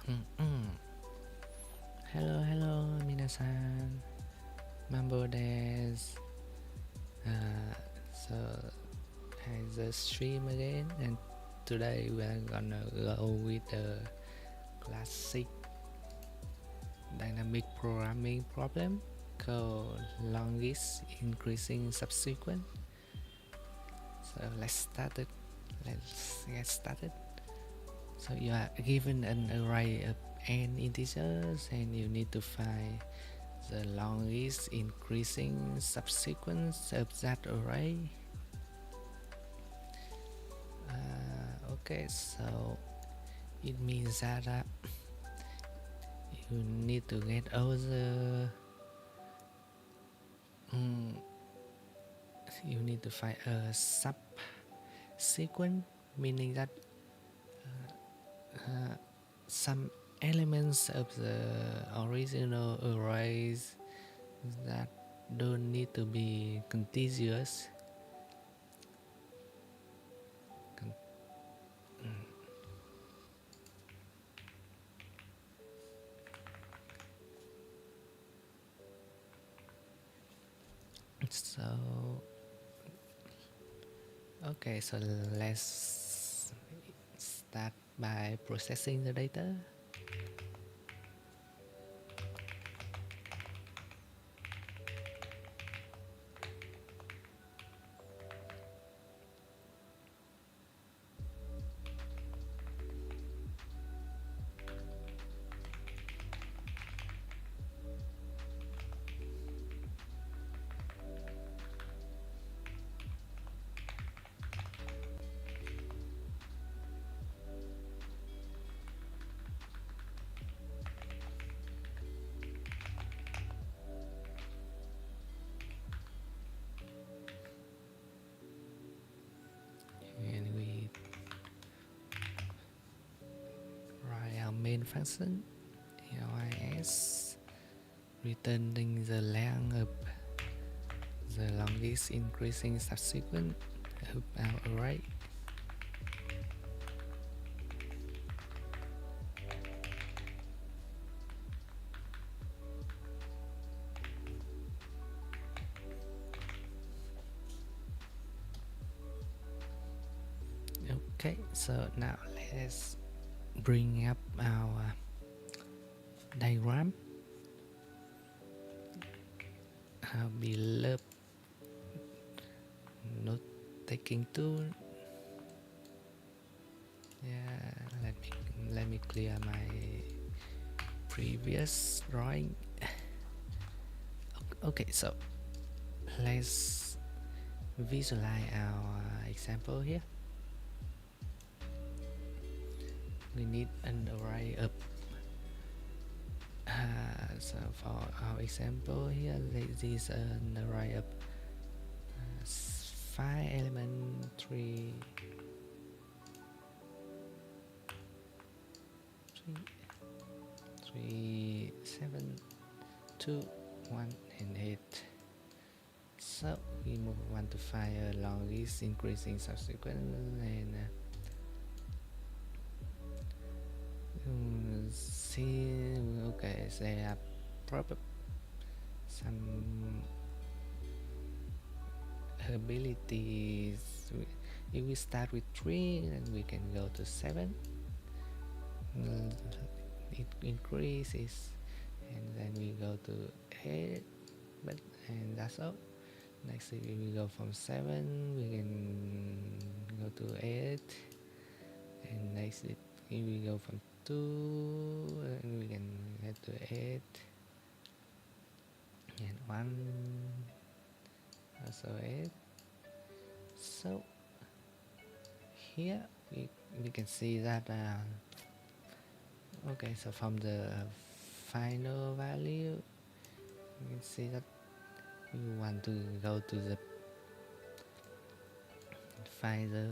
Mm-mm. Hello, hello, minasan. Mambo des. So I just stream again, and today we are gonna go with the classic dynamic programming problem called longest increasing subsequent. So let's start it. Let's get started. So you are given an array of n integers, and you need to find the longest increasing subsequence of that array. Okay, so it means that you need to get all the you need to find a subsequent, meaning that some elements of the original arrays that don't need to be contiguous. So okay, so let's start by processing the data. And we write our main function lis, returning the length of the longest increasing subsequent of our array. Okay, so now let's bring up our diagram. I'll be love note taking tool. Yeah, let me clear my previous drawing. Okay, so let's visualize our example here. We need an array of so for our example here, this is an array of 5 element 3 7 2 1 and 8. So we want to find a longest increasing subsequent, and see, okay, there are probably some abilities. If we start with 3, then we can go to 7. It increases, and then we go to 8, and that's all. Next, if we go from 7, we can go to 8, and next if we go from 2, and we can get to 8, and 1, also 8. So here we can see that okay, so from the final value, you can see that we want to go to the find the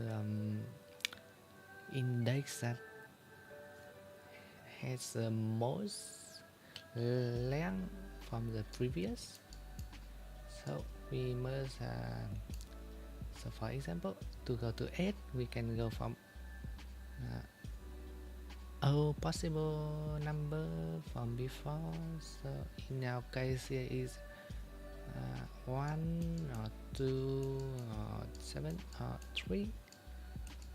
index that has the most length from the previous. So we must so for example, to go to 8, we can go from all possible number from before. So in our case here is 1 or 2 or 7 or 3,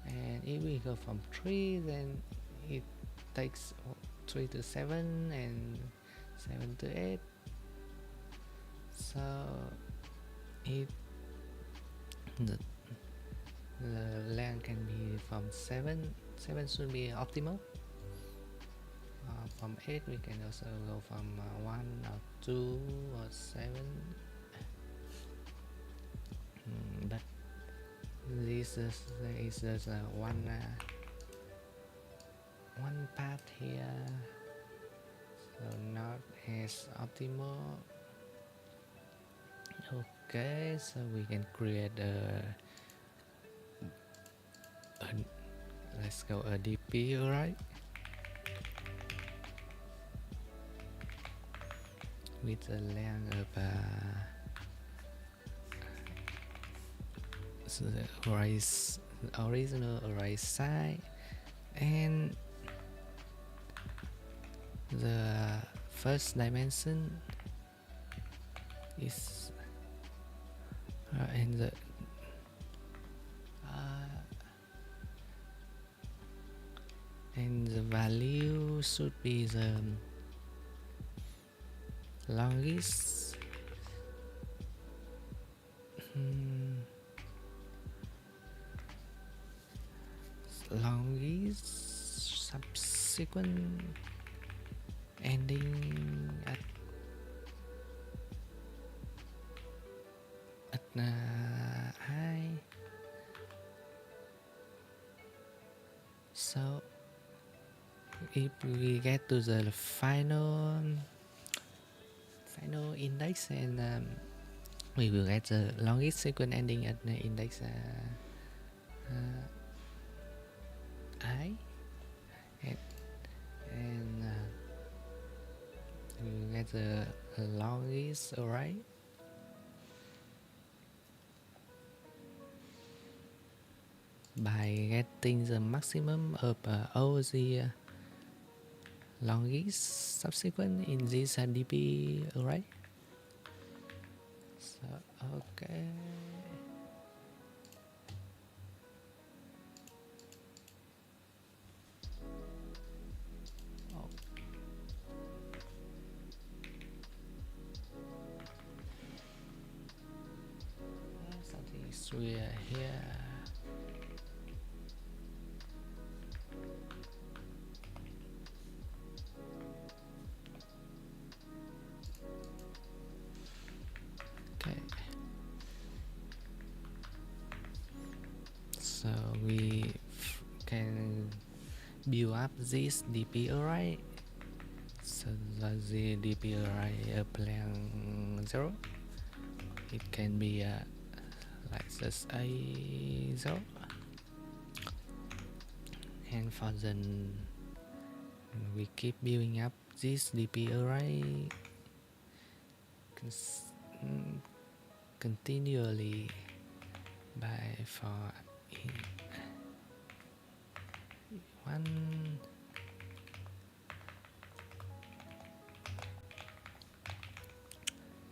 and if we go from 3, then it takes 3 to 7 and 7 to 8. So it the length can be from 7 should be optimal. From 8 we can also go from 1 or 2 or 7. But this is just one part here, so not as optimal. Okay, so we can create let's go a DP, alright, with a length of so the original right side, and the first dimension is and the value should be the longest subsequent ending at I. So if we get to the final index, and we will get the longest sequence ending at the index I, and we will get the longest array. By getting the maximum of all the longest subsequent in this DP array. So okay. Something is weird here. Okay, so we can build up this DP array. So the DP array of length 0, it can be like this A0, and for then we keep building up this DP array continually by for one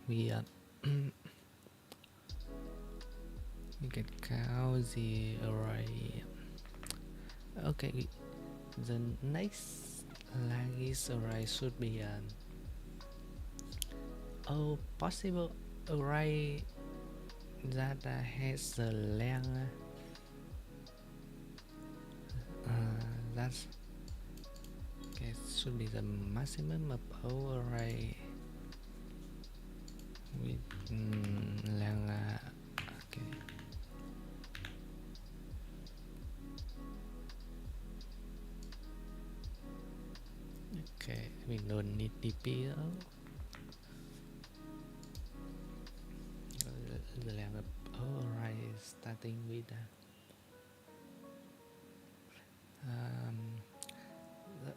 we we can count the array. Okay, the next longest array should be a possible array that has the length that's okay, should be the maximum of all array with length okay. Okay, we don't need DP though. The length of all array is starting with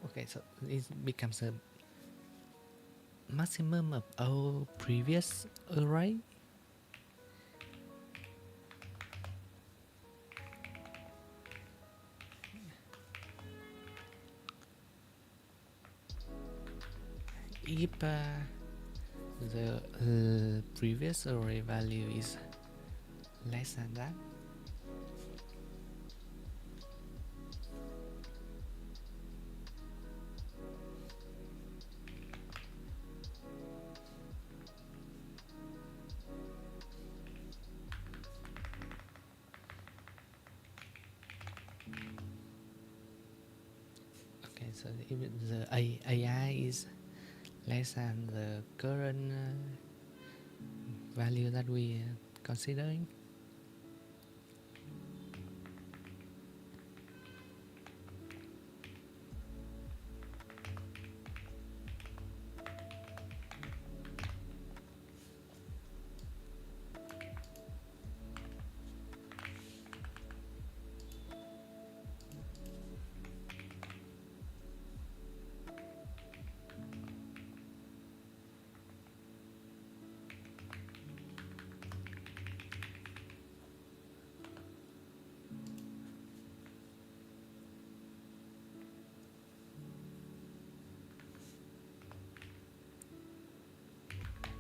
okay, so it becomes a maximum of all previous array. if the previous array value is less than that, okay, so if the AI is less than the current value that we are considering,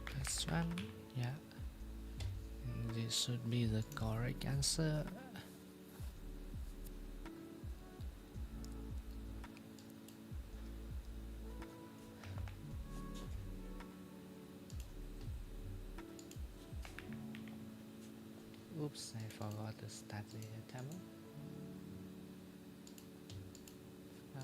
plus one, yeah, this should be the correct answer. Oops, I forgot to start the timer. Ah,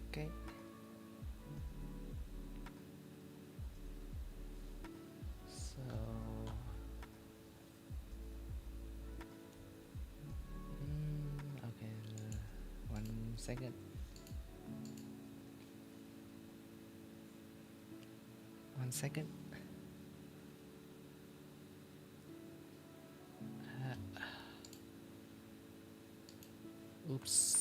okay. So, okay, 1 second. 1 second. Oops.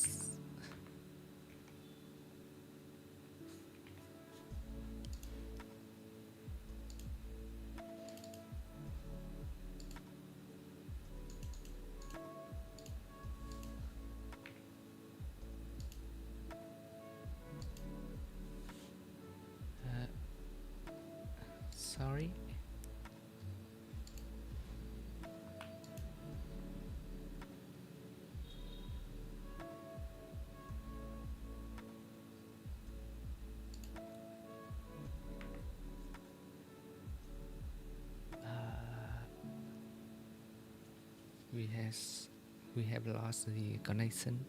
Sorry. We has we have lost the connection.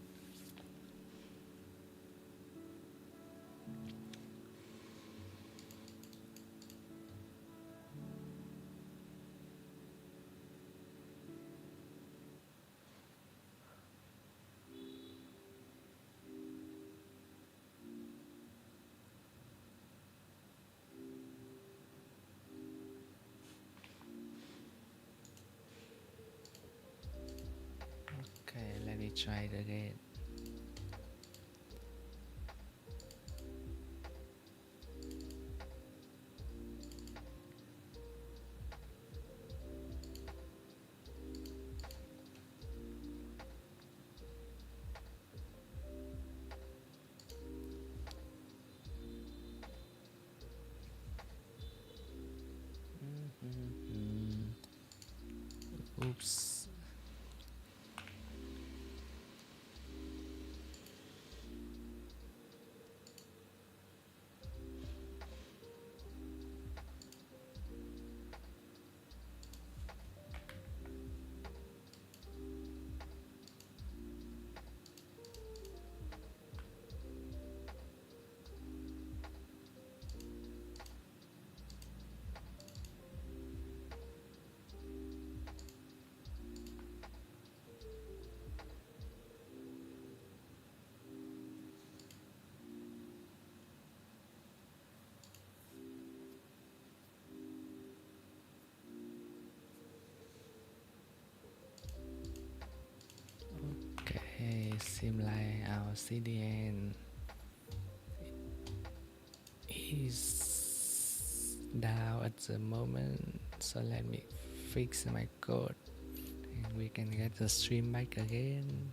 Okay, let me try it again. Oops. it seems like our CDN is down at the moment, so let me fix my code and we can get the stream back again.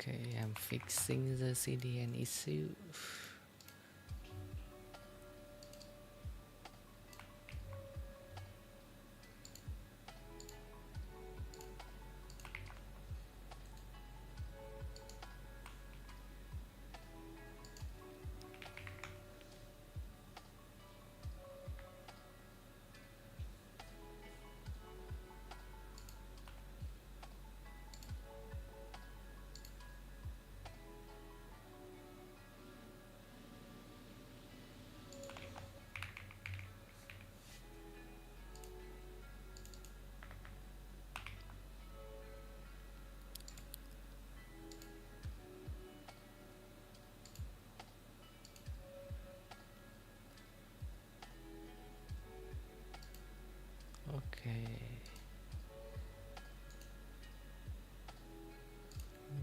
Okay, I'm fixing the CDN issue. Okay,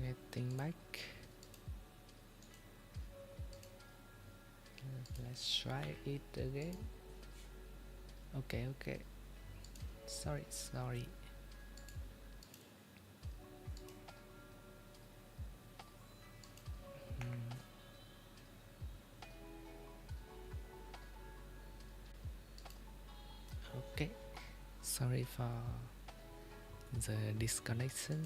getting back. Let's try it again. Okay. Sorry. Okay, sorry for the disconnection.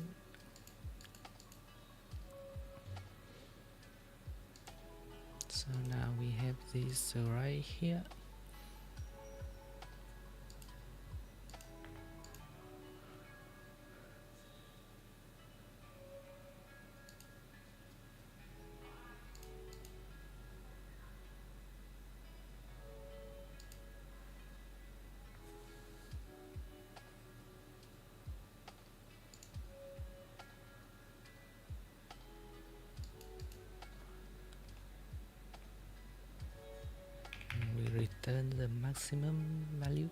So now we have this right here. We return the maximum value.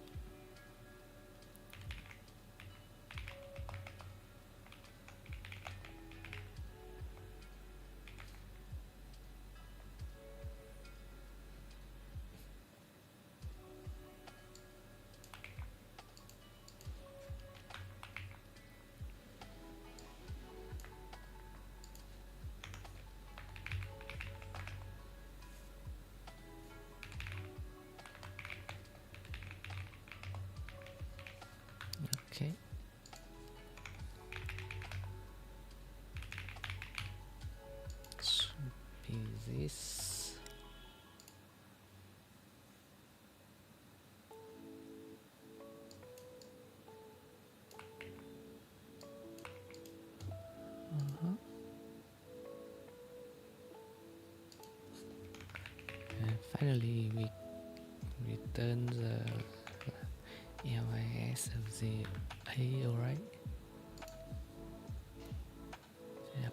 And finally, we return the LIS of the A, alright? Yep.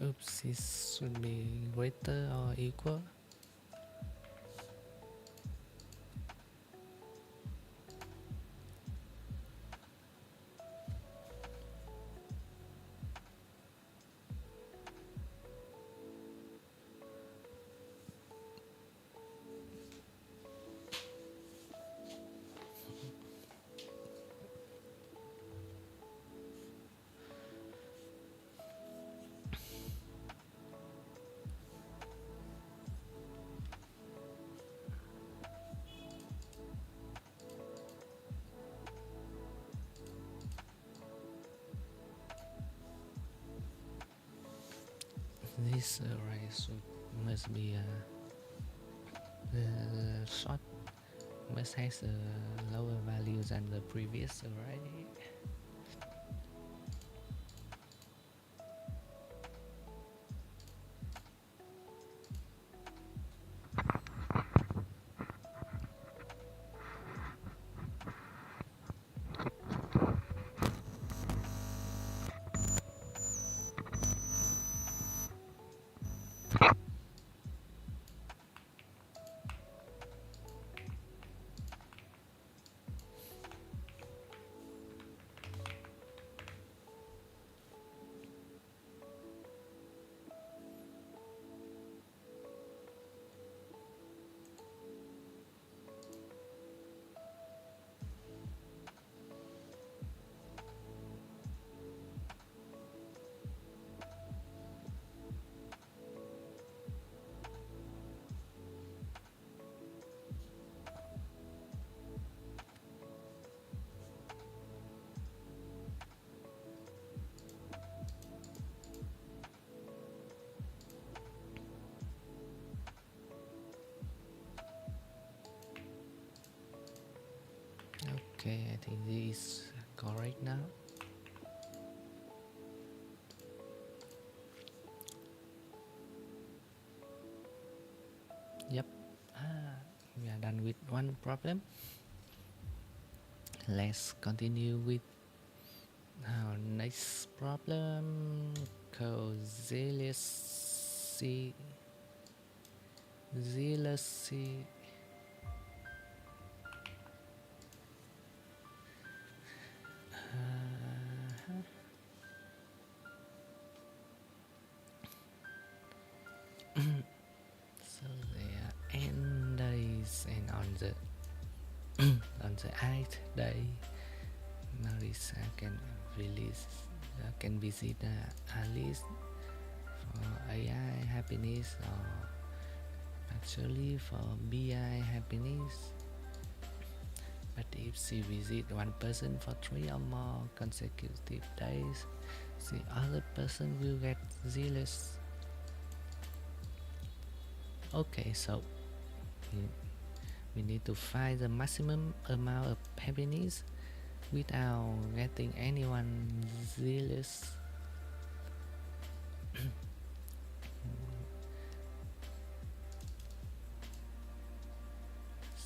Oops, this should be greater or equal. This array must be short, must has a lower value than the previous array. Okay, I think this is correct now. Yep, we are done with one problem. Let's continue with our next problem called zealousy. So there are n days, and on the on the 8th day, Marisa can visit Alice for AI happiness, or actually for BI happiness. But if she visits one person for 3 or more consecutive days, the other person will get zealous. Okay, so we need to find the maximum amount of happiness without getting anyone zealous.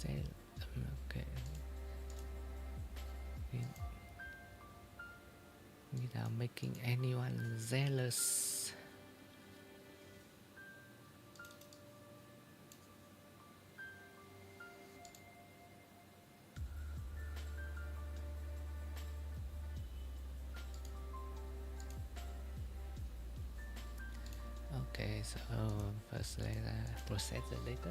Okay. Without making anyone jealous. Okay, so first let's process the data.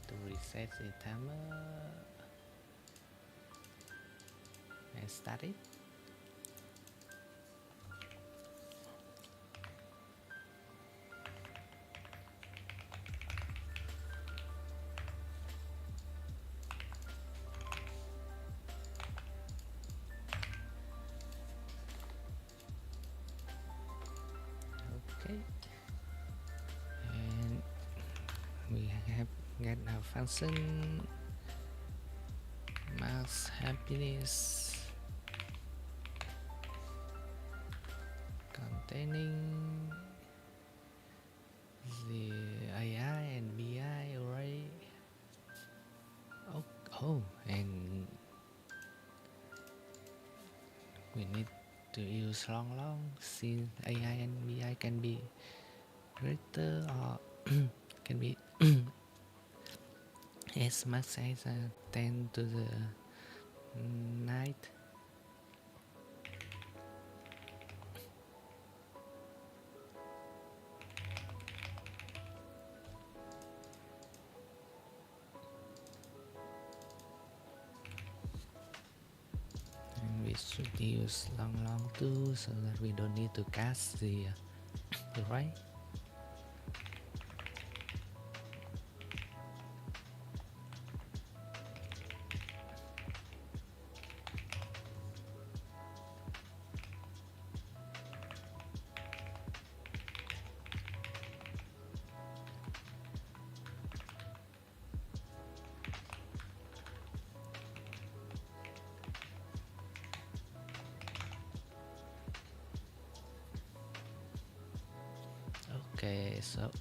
to reset the timer and start it. Okay, and we have get our function max happiness containing the AI and BI array. Oh, and we need to use long since AI and BI can be greater or can be as much as 10 to the 9th. And we should use long too, so that we don't need to cast the array. Okay, so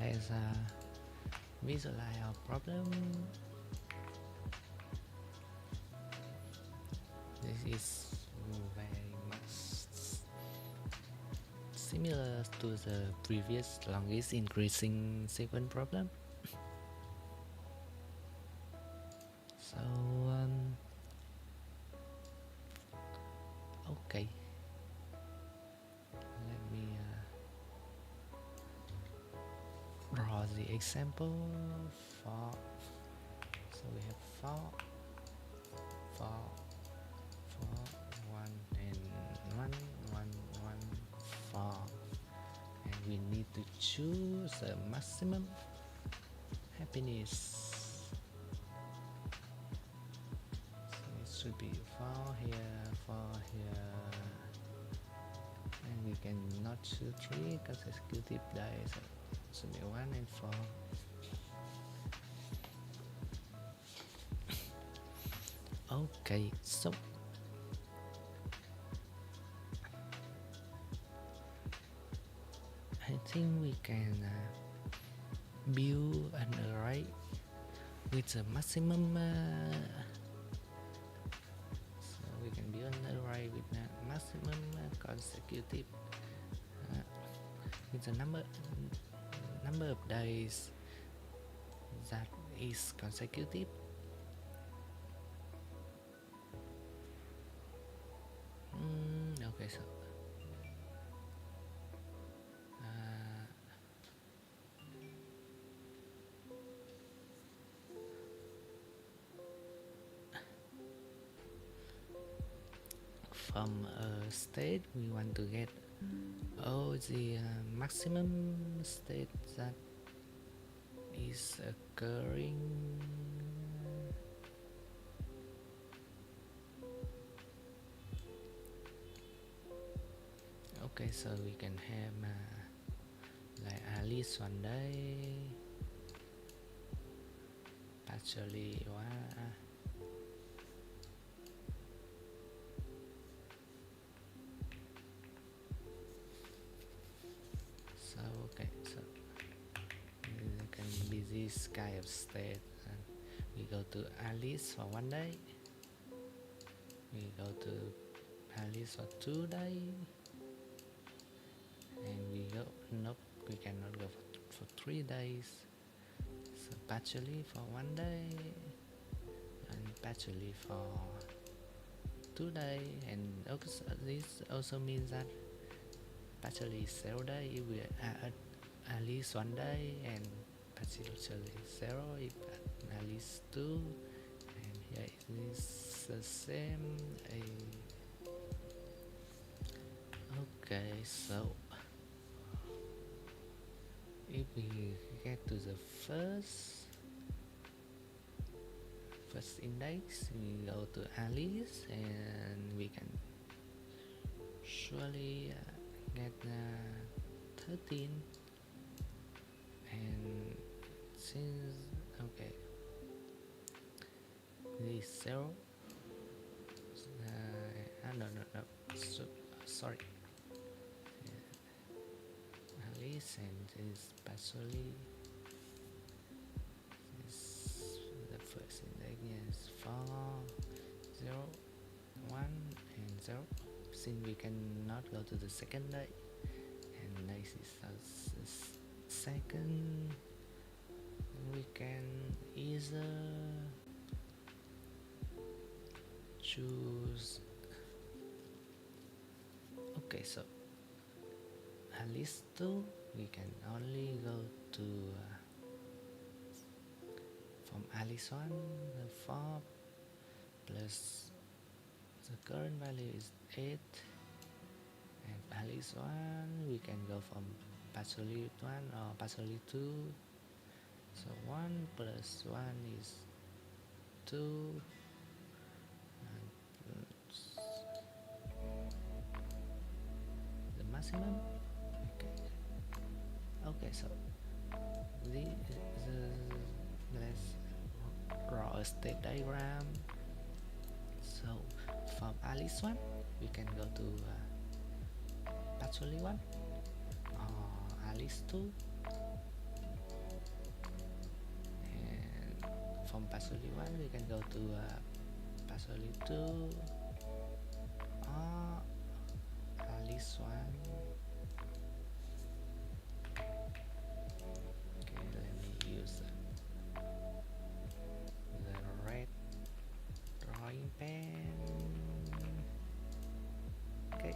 let's visualize our problem. This is very much similar to the previous longest increasing sequence problem. So okay, let me draw the example for. So we have 4 1 and 1 1 1 4, and we need to choose the maximum happiness. So it should be 4 here, 4 here, and we cannot choose 3 consecutive dice, so it should be 1 and 4. Okay, so I think we can build an array with the maximum. So we can build an array with the maximum consecutive with the number of days that is consecutive. Okay, so from a state we want to get all the maximum state that is occurring. Okay, so we can have like at least one day, partially one. So okay, so there can be this kind of state, and we go to Alice for 1 day, we go to Alice for 2 days, and we go, nope, we cannot go for 3 days. So partially for 1 day and partially for 2 days, and this also means that partially 0 day if we add at least 1 day and partially 0 if at least 2, and here it is the same. Okay, so if we get to the first index, we go to Alice and we can surely get 13. And since okay, this 0 no, so, sorry, Alice, and is partially the first index is 4, 0, 1 and 0, since we cannot go to the second day, and this is the second. We can either choose, okay, so Alice 2 we can only go to from Alice 1, the 4 plus the current value is 8, and Alice 1 we can go from partially 1 or partially 2, so 1 plus 1 is 2, and the maximum. Okay, so let's draw a state diagram. So from Alice 1 we can go to partially 1 or Alice 2, and from partially 1 we can go to partially 2 or Alice 1. Okay, let me use the red drawing pen. Okay,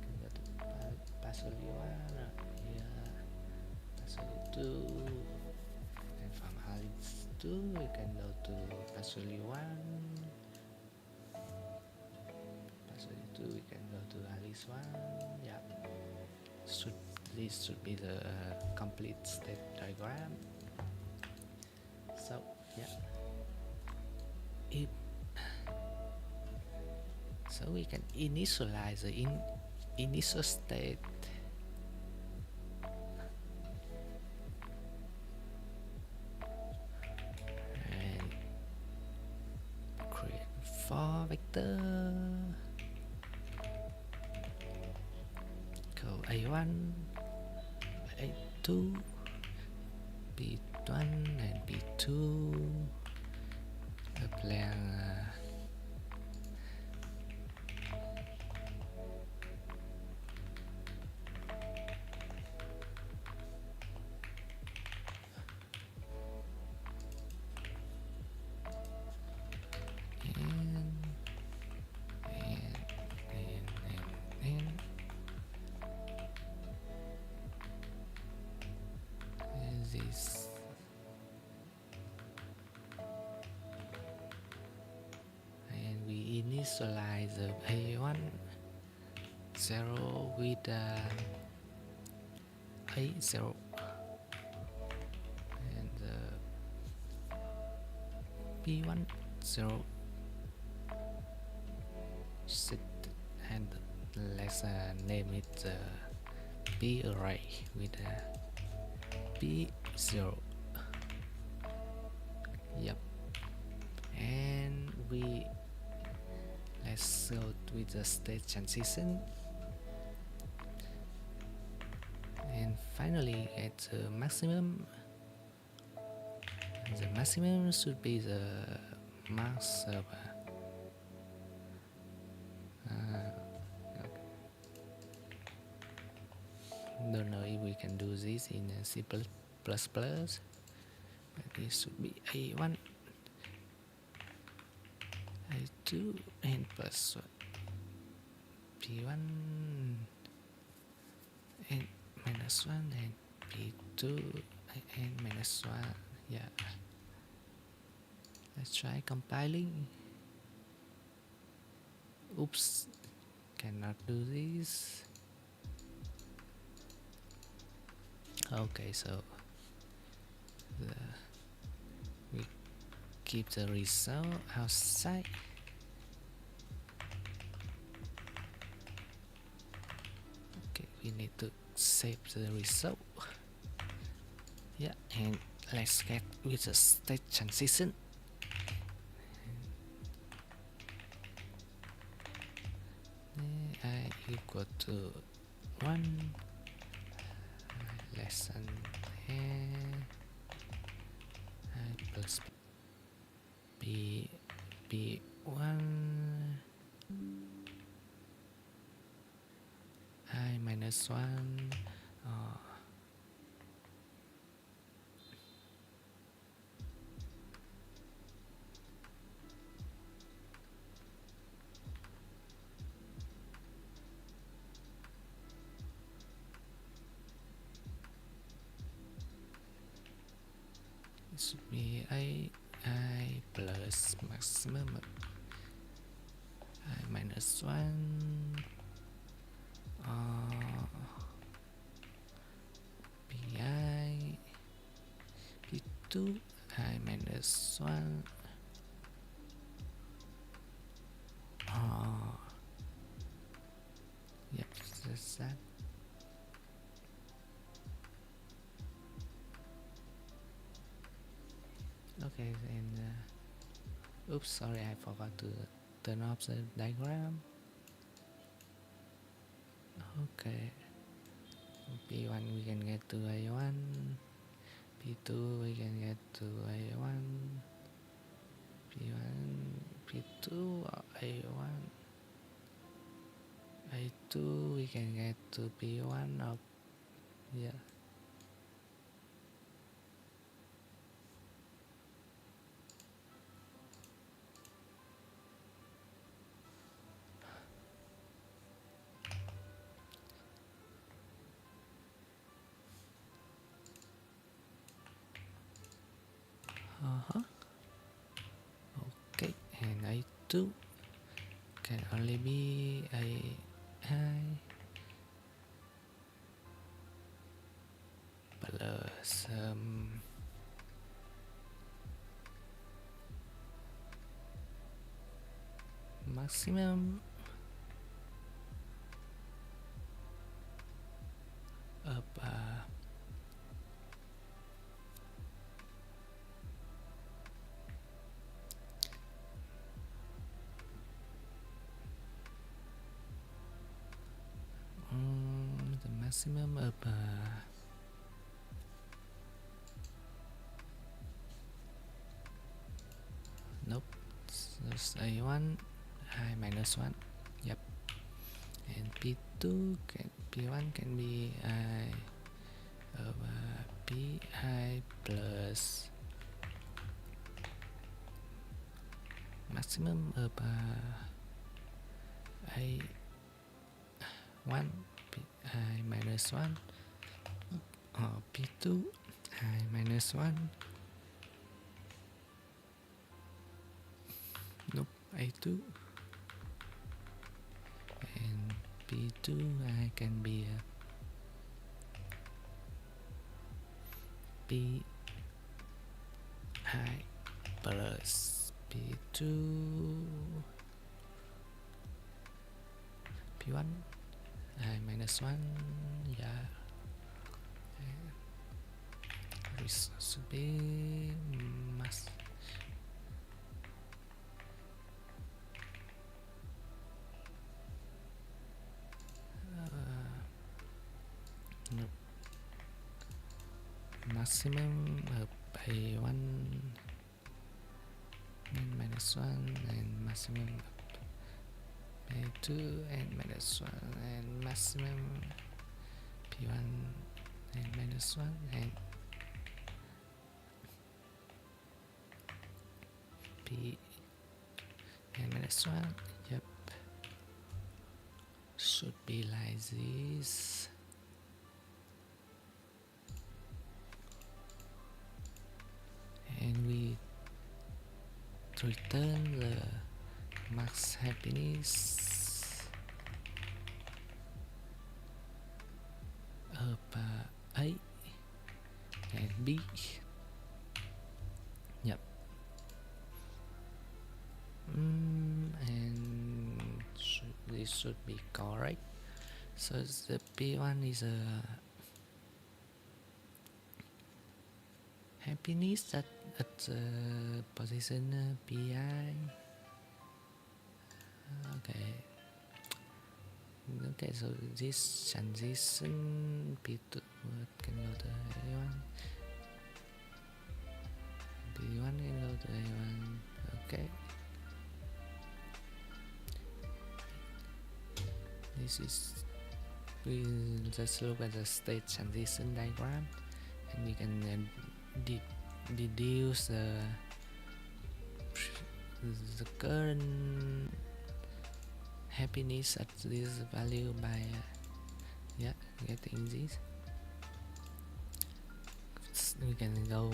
can go to partially 1 here, partially 2, and from Alice 2 we can go to partially 1, partially 2 we can go to Alice 1. Yeah, this should be the complete state diagram. So yeah, so we can initialize the initial state and create 4 vector. Code A1, A2, B1 and B2. Apply this. And we initialize the A1 0 with A0, and the B1 0 set, and let's name it B array with B0. Yep, and let's go with the state transition, and finally at the maximum. The maximum should be the max server. Don't know if we can do this in C++, but it should be A1, A2, and plus 1, P1, and minus 1, and p2 and minus 1. Yeah, let's try compiling. Oops, cannot do this. Okay, so we keep the result outside. Okay, we need to save the result. Yeah, and let's get with the state transition. I equal to 1 less than I plus b1 I minus 1 it should be I plus maximum I minus 1 pi p2 I minus 1 yep, that's that. Okay, then oops, sorry, I forgot to turn off the diagram. Okay, p1 we can get to a1, p2 we can get to a1, p1 p2 a1, a2 we can get to p1 of yeah. Okay, and a2 can only be a I plus maximum of the maximum of nope, so a1 I minus 1. Yep, and p2 can p1 can be I over pi plus maximum of a1 I minus 1 or p2 I minus 1. Nope, a2 and p2 I can be p I plus p2 p1 I minus 1. Yeah, this should be mass. Nope. Maximum of a1 and minus 1 and maximum of a2 and minus 1 and maximum p1 and minus 1 and p and minus 1. Yep, should be like this. return the max happiness of A and B. Yep. And this should be correct. So the P1 is a happiness at position Pi. Okay, so this transition P2 can go to A1. P1 can go to A1. Okay. This is, we just look at the state transition diagram, and you can deduce the current happiness at this value by getting this. We can go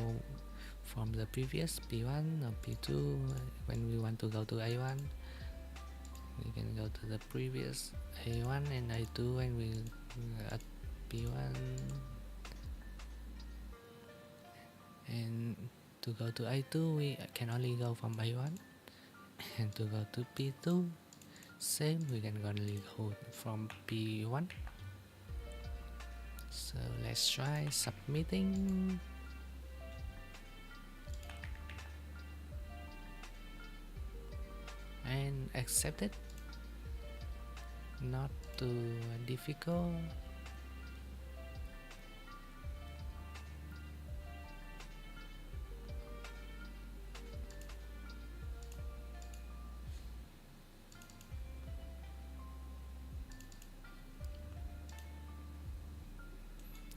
from the previous P1 or P2 when we want to go to A1. We can go to the previous A1 and A2 when we at P1, and to go to A2 we can only go from A1, and to go to P2 same, we can only go from P1. So let's try submitting. And accept it. Not too difficult.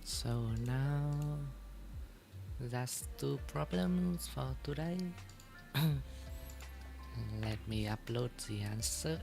So now that's 2 problems for today. Let me upload the answer.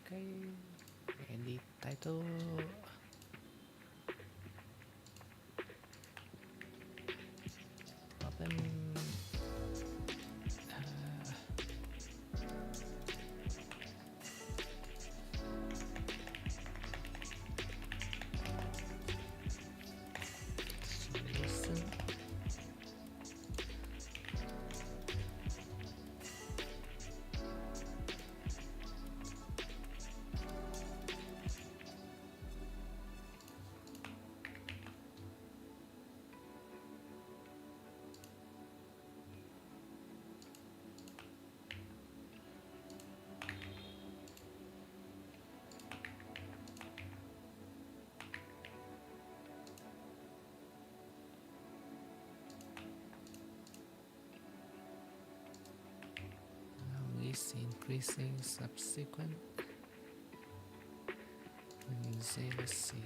Okay, edit title. Problem. Solution. Is increasing subsequent. Let's see.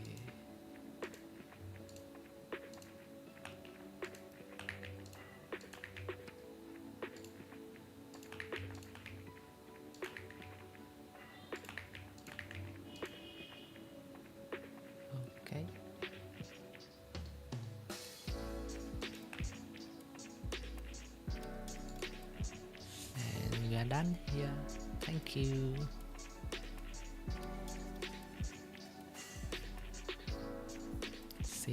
done here. Thank you.